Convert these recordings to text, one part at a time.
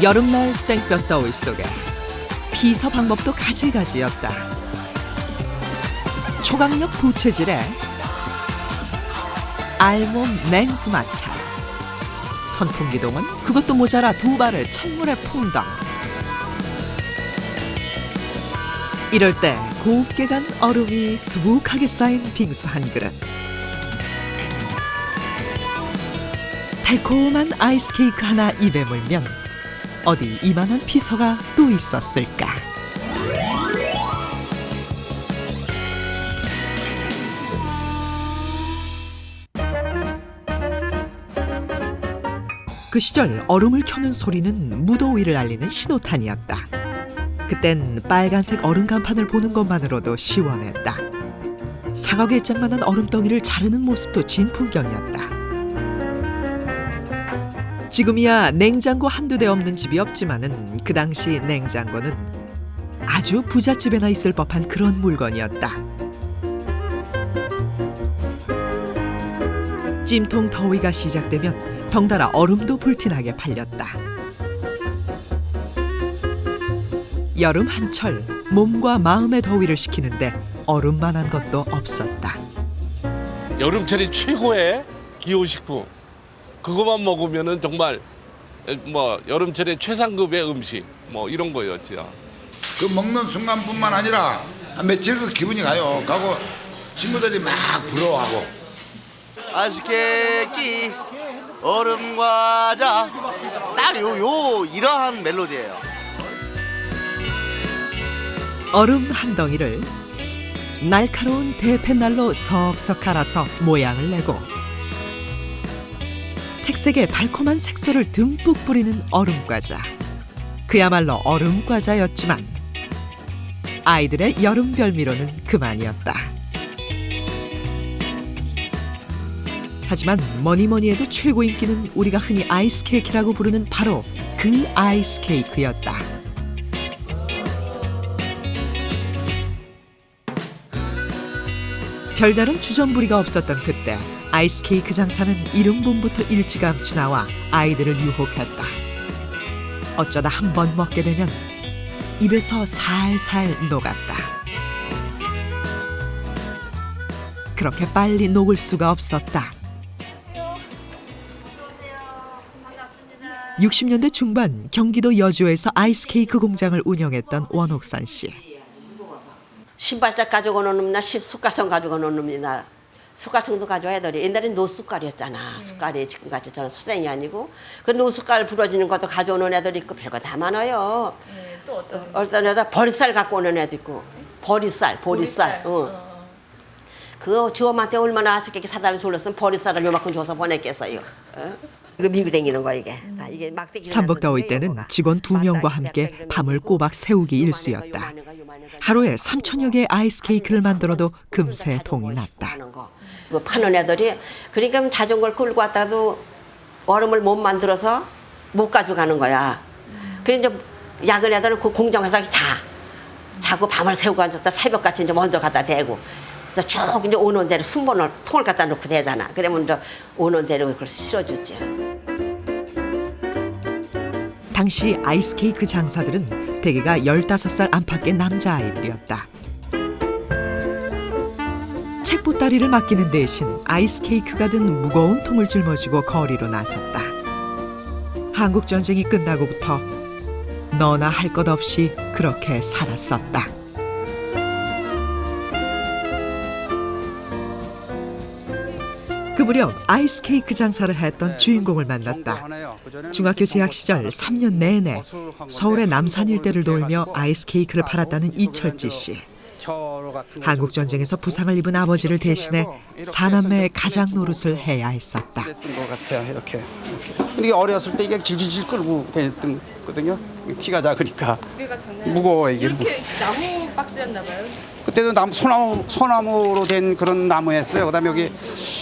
여름날 땡볕더위 속에 피서 방법도 가지가지였다. 초강력 부채질에 알몸 냉수마찰, 선풍기동은 그것도 모자라 두 발을 찬물에 풍덩. 이럴 때 곱게 간 얼음이 수북하게 쌓인 빙수 한 그릇. 달콤한 아이스 케이크 하나 입에 물면 어디 이만한 피서가 또 있었을까. 그 시절 얼음을 켜는 소리는 무더위를 알리는 신호탄이었다. 그땐 빨간색 얼음 간판을 보는 것만으로도 시원했다. 사과게장만한 얼음덩이를 자르는 모습도 진풍경이었다. 지금이야 냉장고 한두 대 없는 집이 없지만은 그 당시 냉장고는 아주 부잣집에나 있을 법한 그런 물건이었다. 찜통 더위가 시작되면 덩달아 얼음도 불티나게 팔렸다. 여름 한철 몸과 마음의 더위를 식히는데 얼음만한 것도 없었다. 여름철이 최고의 기호식품. 그거만 먹으면은 정말 뭐 여름철에 최상급의 음식 뭐 이런 거였죠. 그 먹는 순간뿐만 아니라 며칠 그 기분이 가요. 가고 친구들이 막 부러워하고. 아이스 케이크, 얼음 과자, 딱 이러한 멜로디예요. 얼음 한 덩이를 날카로운 대패날로 석석 갈아서 모양을 내고 색색의 달콤한 색소를 듬뿍 뿌리는 얼음과자. 그야말로 얼음과자였지만 아이들의 여름 별미로는 그만이었다. 하지만 뭐니 해도 최고 인기는 우리가 흔히 아이스 케이크라고 부르는 바로 그 아이스 케이크였다. 별다른 주전부리가 없었던 그때 아이스 케이크 장사는 이른 봄부터 일찌감치 나와 아이들을 유혹했다. 어쩌다 한 번 먹게 되면 입에서 살살 녹았다. 그렇게 빨리 녹을 수가 없었다. 60년대 중반 경기도 여주에서 아이스 케이크 공장을 운영했던 원옥선 씨. 신발짝 가지고 오는 놈이나 숟가락 가지고 오는 놈이나 숟가락도 가져와 애들이 옛날엔 노숟갈이었잖아. 숟갈이 지금같이 저는 수생이 아니고 그 노숟갈 부러지는 것도 가져오는 애들 있고 별거 다 많아요. 또 어떤 애들 버리쌀 갖고 오는 애도 있고 보리쌀. 그거 주엄한테 얼마나 아쉽게 사달라 졸랐으면 보리쌀을 요만큼 줘서 보냈겠어요. 이거 미고 다니는 거야 이게. 이게 막대기. 삼복더위 때는 직원 2명과 함께 밤을 꼬박 세우기 일쑤였다. 하루에 3,000여 개의 아이스 케이크를 만들어도 금세 동이 났다. 파는 애들이 그러니까 자전거를 끌고 왔다도 얼음을 못 만들어서 못 가져가는 거야. 그래 이제 야근 애들은 그 공장에서 자고 밤을 새우고 앉았다 새벽같이 이제 먼저 갖다 대고. 그래서 쭉 이제 오는 대로 순번을 통을 갖다 놓고 대잖아. 그러면 이제 오는 대로 그걸 실어주지. 당시 아이스 케이크 장사들은 대개가 15살 안팎의 남자아이들이었다. 책보따리를 맡기는 대신 아이스 케이크가 든 무거운 통을 짊어지고 거리로 나섰다. 한국전쟁이 끝나고부터 너나 할 것 없이 그렇게 살았었다. 그 무렵 아이스 케이크 장사를 했던 주인공을 만났다. 중학교 재학 시절 3년 내내 서울의 남산 일대를 돌며 아이스 케이크를 팔았다는 이철지 씨. 한국 전쟁에서 부상을 입은 아버지를 대신해 사남매의 가장 노릇을 해야 했었다. 그랬던 것 같아요. 이게 어렸을 때 이게 질질질 끌고 다녔던 거든요. 키가 작으니까 무거워 이게. 이렇게 나무 박스였나 봐요. 그때도 소나무로 된 그런 나무였어요. 그다음에 여기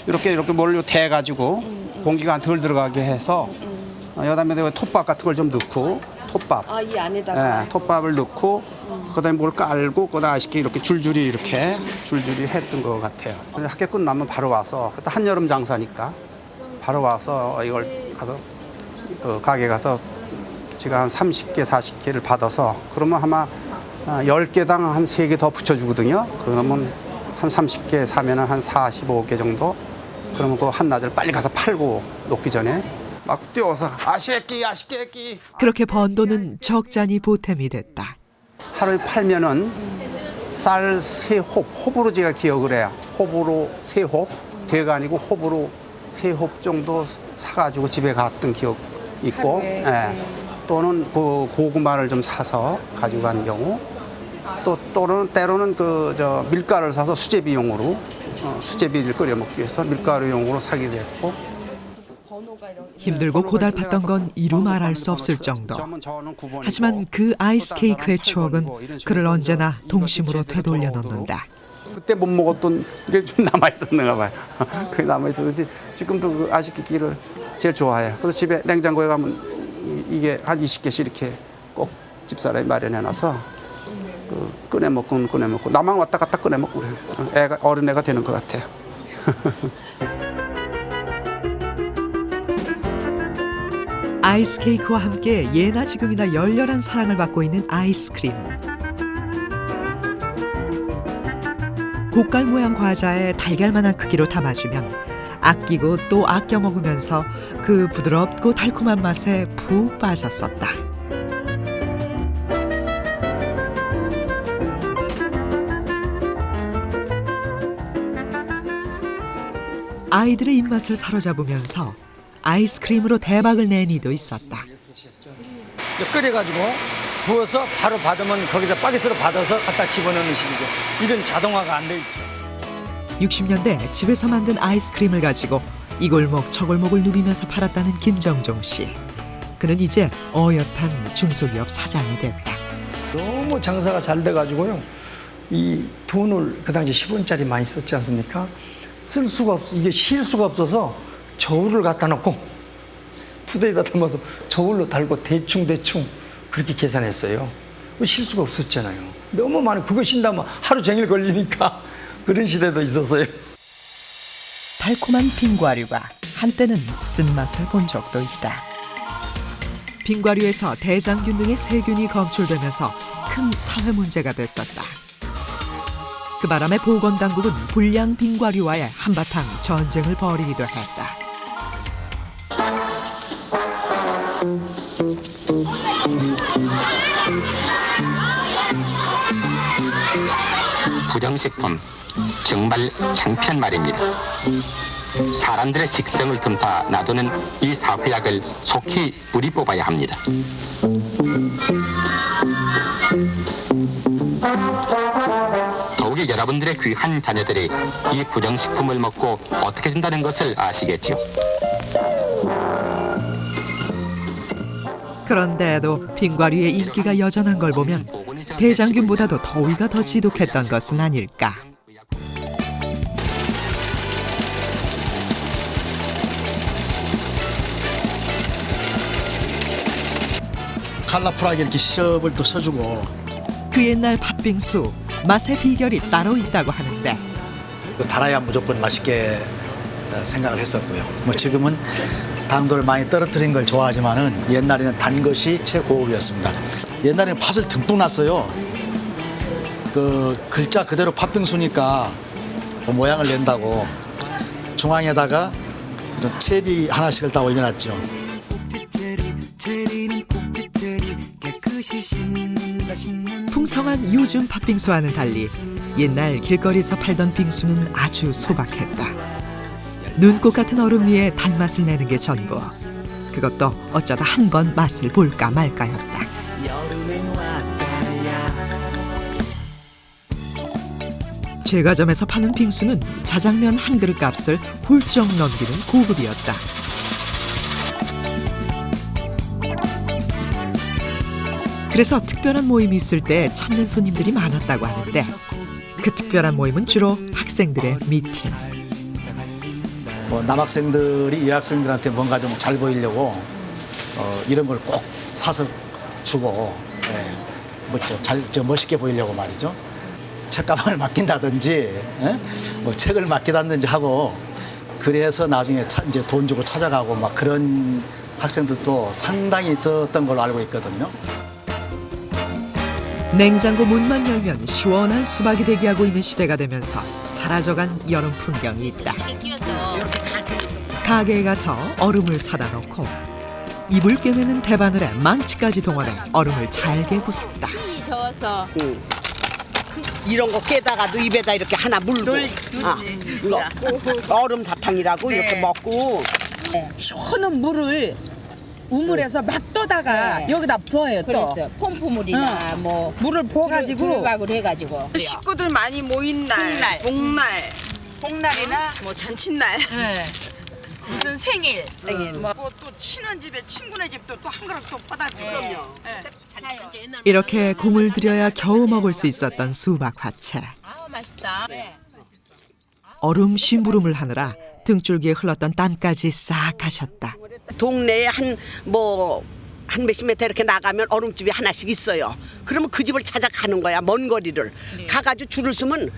이렇게 뭘로 대 가지고 공기가 덜 들어가게 해서 그다음에 톱밥 같은 걸 좀 넣고 톱밥. 이 안에다가. 네, 톱밥을 넣고 그다음에 뭘 깔고 그다음 아쉽게 이렇게 줄줄이 했던 것 같아요. 학교 끝나면 바로 와서 한여름 장사니까 바로 와서 이걸 가서 그 가게 가서 제가 한 30개, 40개를 받아서 그러면 아마 10개당 한 3개 더 붙여주거든요. 그러면 한 30개 사면은 한 45개 정도. 그러면 그 한낮을 빨리 가서 팔고 녹기 전에 막 뛰어서 아시애끼 그렇게 번 돈은 적잖이 보탬이 됐다. 하루에 팔면은 쌀 3홉, 홉으로 제가 기억을 해요. 홉으로 3홉, 대가 아니고 홉으로 3홉 정도 사가지고 집에 갔던 기억 있고, 예. 또는 그 고구마를 좀 사서 가지고 간 경우, 또는 때로는 밀가루를 사서 수제비용으로 수제비를 끓여 먹기 위해서 밀가루용으로 사기도 했고. 힘들고 고달팠던 건 이루 말할 수 없을 정도. 하지만 그 아이스 케이크의 추억은 그를 언제나 동심으로 되돌려 놓는다. 그때 못 먹었던 게 좀 남아있었는가 봐요. 그게 남아있어서 지금도 그 아시키키를 제일 좋아해요. 그래서 집에 냉장고에 가면 이게 한 20개씩 이렇게 꼭 집사람이 마련해놔서 꺼내 먹고 나만 왔다 갔다 꺼내 먹고 그래요. 어린애가 되는 것 같아요. 아이스 케이크와 함께 예나 지금이나 열렬한 사랑을 받고 있는 아이스크림. 고깔 모양 과자에 달걀만한 크기로 담아주면 아끼고 또 아껴 먹으면서 그 부드럽고 달콤한 맛에 푹 빠졌었다. 아이들의 입맛을 사로잡으면서 아이스크림으로 대박을 낸 이도 있었다. 끓여가지고 부어서 바로 받으면 거기서 바게트로 받아서 갖다 집어넣는 식이죠. 이런 자동화가 안 돼 있죠. 60년대 집에서 만든 아이스크림을 가지고 이 골목 저 골목을 누비면서 팔았다는 김정종 씨. 그는 이제 어엿한 중소기업 사장이 됐다. 너무 장사가 잘 돼가지고요. 이 돈을 그 당시 10원짜리 많이 썼지 않습니까? 쓸 수가 없어. 이게 실 수가 없어서 저울을 갖다 놓고 푸대에다 담아서 저울로 달고 대충 그렇게 계산했어요. 실 수가 없었잖아요. 너무 많이 그거 신다면 하루 종일 걸리니까 그런 시대도 있었어요. 달콤한 빙과류가 한때는 쓴맛을 본 적도 있다. 빙과류에서 대장균 등의 세균이 검출되면서 큰 사회 문제가 됐었다. 그 바람에 보건당국은 불량 빙과류와의 한바탕 전쟁을 벌이기도 했다. 부정식품 정말 창피한 말입니다. 사람들의 식성을 틈타 놔두는 이 사회약을 속히 뿌리 뽑아야 합니다. 더욱이 여러분들의 귀한 자녀들이 이 부정식품을 먹고 어떻게 된다는 것을 아시겠죠? 그런데도 빙과류의 인기가 여전한 걸 보면 대장균보다도 더위가 더 지독했던 것은 아닐까. 컬러풀하게 이렇게 시럽을 또 써주고. 그 옛날 팥빙수 맛의 비결이 따로 있다고 하는데 달아야 무조건 맛있게 생각을 했었고요. 뭐 지금은 당도를 많이 떨어뜨린 걸 좋아하지만은 옛날에는 단 것이 최고급이었습니다. 옛날에는 팥을 듬뿍 놨어요. 그 글자 그대로 팥빙수니까 그 모양을 낸다고 중앙에다가 이런 체리 하나씩을 다 올려놨죠. 풍성한 요즘 팥빙수와는 달리 옛날 길거리에서 팔던 빙수는 아주 소박했다. 눈꽃 같은 얼음 위에 단맛을 내는 게 전부. 그것도 어쩌다 한 번 맛을 볼까 말까였다. 제과점에서 파는 빙수는 자장면 한 그릇 값을 훌쩍 넘기는 고급이었다. 그래서 특별한 모임이 있을 때 찾는 손님들이 많았다고 하는데 그 특별한 모임은 주로 학생들의 미팅. 뭐 남학생들이 여학생들한테 뭔가 좀 잘 보이려고 이런 걸 꼭 사서 주고 저 멋있게 보이려고 말이죠. 책가방을 맡긴다든지 뭐 책을 맡기다든지 하고 그래서 나중에 이제 돈 주고 찾아가고 막 그런 학생들도 상당히 있었던 걸로 알고 있거든요. 냉장고 문만 열면 시원한 수박이 대기하고 있는 시대가 되면서 사라져간 여름 풍경이 있다. 가게에 가서 얼음을 사다 놓고 이불 꿰매는 대바늘에 망치까지 동원해 얼음을 잘게 부쉈다. 저어서 이런 거 깨다가도 입에다 이렇게 하나 물고 넣고 얼음 사탕이라고 이렇게 먹고 시원한 물을 우물에서 막 떠다가 여기다 부어요. 그랬어. 폼포물이나 뭐 물을 부어가지고 두루박으로 해가지고 식구들 많이 모인 날, 복날이나 뭐 잔칫날, 무슨 생일, 뭐 또 친한 집에 친구네 집도 또 한 그릇 또 받아주거든요. 이렇게 공을 들여야 겨우 먹을 수 있었던 수박 화채. 맛있다. 얼음 심부름을 하느라 등줄기에 흘렀던 땀까지 싹 가셨다. 동네에 한 몇십 미터 이렇게 나가면 얼음집이 하나씩 있어요. 그러면 그 집을 찾아가는 거야. 먼 거리를. 가가지고 줄을 서면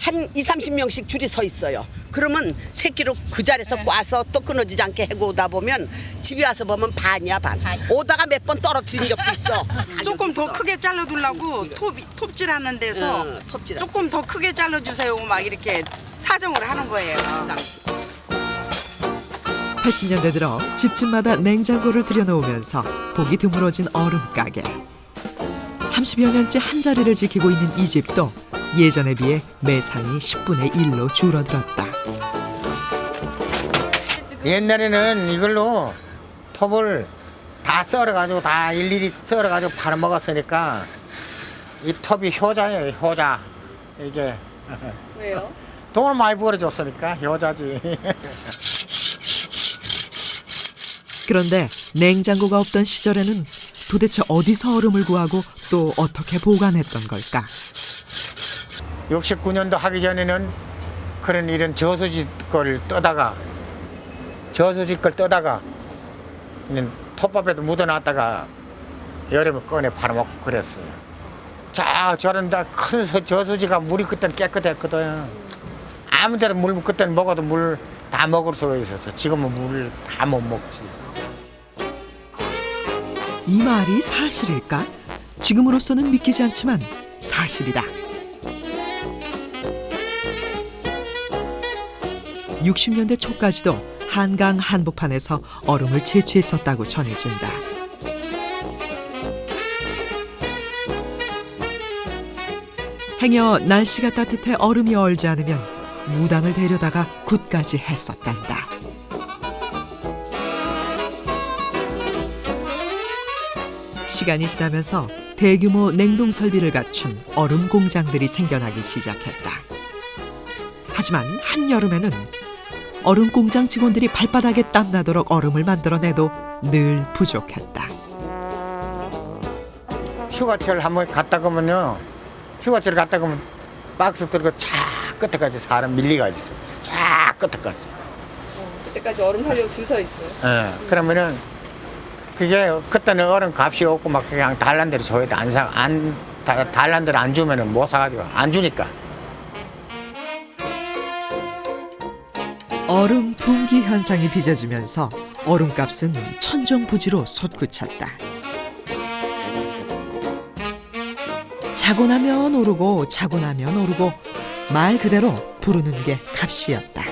한 20-30명씩 줄이 서 있어요. 그러면 새끼로 그 자리에서 꽈서 또 끊어지지 않게 해고 오다 보면 집에 와서 보면 반이야 반. 오다가 몇 번 떨어뜨린 적도 있어. 조금 더 크게 잘라두려고 톱질하는 데서 조금 더 크게 잘라주세요 막 이렇게 사정을 하는 거예요. 80년대 들어 집집마다 냉장고를 들여놓으면서 보기 드물어진 얼음 가게. 30여 년째 한 자리를 지키고 있는 이 집도 예전에 비해 매상이 10분의 1로 줄어들었다. 옛날에는 이걸로 톱을 다 썰어가지고 다 일일이 썰어가지고 팔아먹었으니까 이 톱이 효자예요, 효자. 이게 왜요? 돈을 많이 벌어줬으니까 효자지. 그런데 냉장고가 없던 시절에는 도대체 어디서 얼음을 구하고 또 어떻게 보관했던 걸까? 69년도 하기 전에는 그런 이런 저수지 걸 떠다가 그냥 톱밥에도 묻어놨다가 여름에 꺼내 팔아먹고 그랬어요. 자, 저런 다 큰 저수지가 물이 그때는 깨끗했거든. 아무 데나 물 그때는 먹어도 물 다 먹을 수가 있었어. 지금은 물 다 못 먹지. 이 말이 사실일까? 지금으로서는 믿기지 않지만 사실이다. 60년대 초까지도 한강 한복판에서 얼음을 채취했었다고 전해진다. 행여 날씨가 따뜻해 얼음이 얼지 않으면 무당을 데려다가 굿까지 했었단다. 시간이 지나면서 대규모 냉동 설비를 갖춘 얼음 공장들이 생겨나기 시작했다. 하지만 한여름에는 얼음 공장 직원들이 발바닥에 땀나도록 얼음을 만들어내도 늘 부족했다. 휴가철 한번 갔다 가면요. 휴가철 갔다 가면 박스 들고 쫙 끝에까지 사람 밀리가 있어요. 쫙 끝에까지. 그때까지 얼음 사려고 줄 서 있어요. 예. 그러면은 그게 그때는 얼음 값이 없고 막 그냥 달란 대로 줘야 돼. 달란 대로 안 주면은 못 사가지고 안 주니까. 얼음 분기 현상이 빚어지면서 얼음값은 천정부지로 솟구쳤다. 자고 나면 오르고 자고 나면 오르고 말 그대로 부르는 게 값이었다.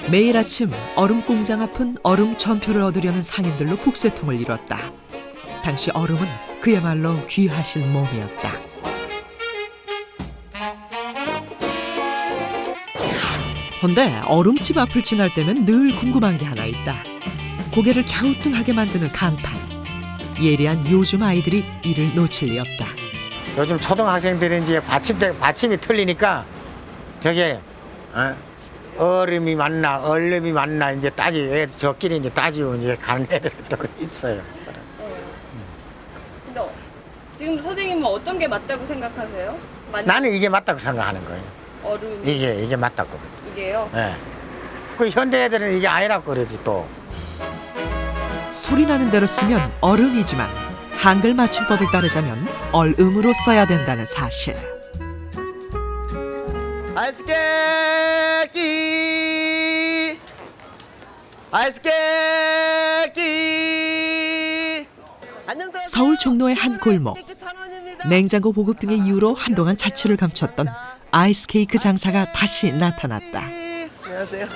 매일 아침 얼음 공장 앞은 얼음 전표를 얻으려는 상인들로 북새통을 이뤘다. 당시 얼음은 그야말로 귀하신 몸이었다. 헌데 얼음집 앞을 지날 때면 늘 궁금한 게 하나 있다. 고개를 갸우뚱하게 만드는 간판. 예리한 요즘 아이들이 이를 놓칠 리 없다. 요즘 초등학생들은 이제 받침이 틀리니까 저게 얼음이 맞나 얼음이 맞나 이제 저끼리 이제 따지고 이제 가는 애들도 있어요. 근데 지금 선생님은 어떤 게 맞다고 생각하세요? 나는 이게 맞다고 생각하는 거예요. 얼음 이게 맞다고. 이게요? 네. 그 현대 애들은 이게 아니라고 그러지 또. 소리 나는 대로 쓰면 얼음이지만 한글 맞춤법을 따르자면 얼음으로 써야 된다는 사실. 아이스케이크 아이스 케이크. 서울 종로의 한 골목. 냉장고 보급 등의 이유로 한동안 자취를 감췄던 아이스 케이크 장사가 다시 나타났다. 안녕하세요.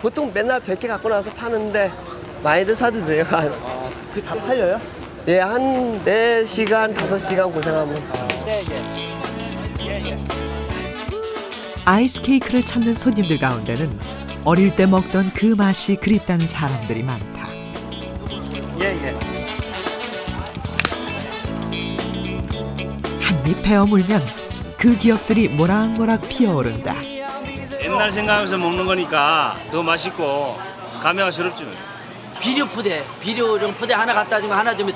보통 맨날 100개 갖고 나서 파는데 많이들 사드세요. 그 다 팔려요? 예, 한 4시간, 5시간 고생하면. 네, 아이스 케이크를 찾는 손님들 가운데는 어릴 때 먹던 그 맛이 그립다는 사람들이 많다. 한 입 베어 물면 그 기억들이 모락모락 피어오른다. 옛날 생각하면서 먹는 거니까 더 맛있고 감회가 새롭지. 비료용 푸대 하나 갖다 주면 하나 주면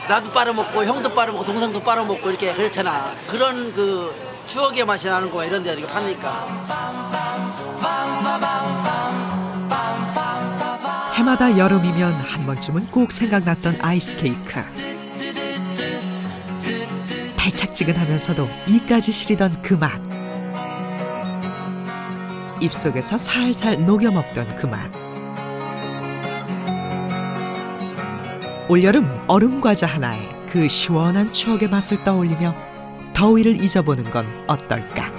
나도 빨아먹고 형도 빨아먹고 동생도 빨아먹고 이렇게 그렇잖아. 그런 그 추억의 맛이 나는 거야. 이런 데 이렇게 파니까. 해마다 여름이면 한 번쯤은 꼭 생각났던 아이스 케이크. 달짝지근하면서도 이까지 시리던 그 맛. 입속에서 살살 녹여 먹던 그 맛. 올여름 얼음 과자 하나에 그 시원한 추억의 맛을 떠올리며 더위를 잊어보는 건 어떨까?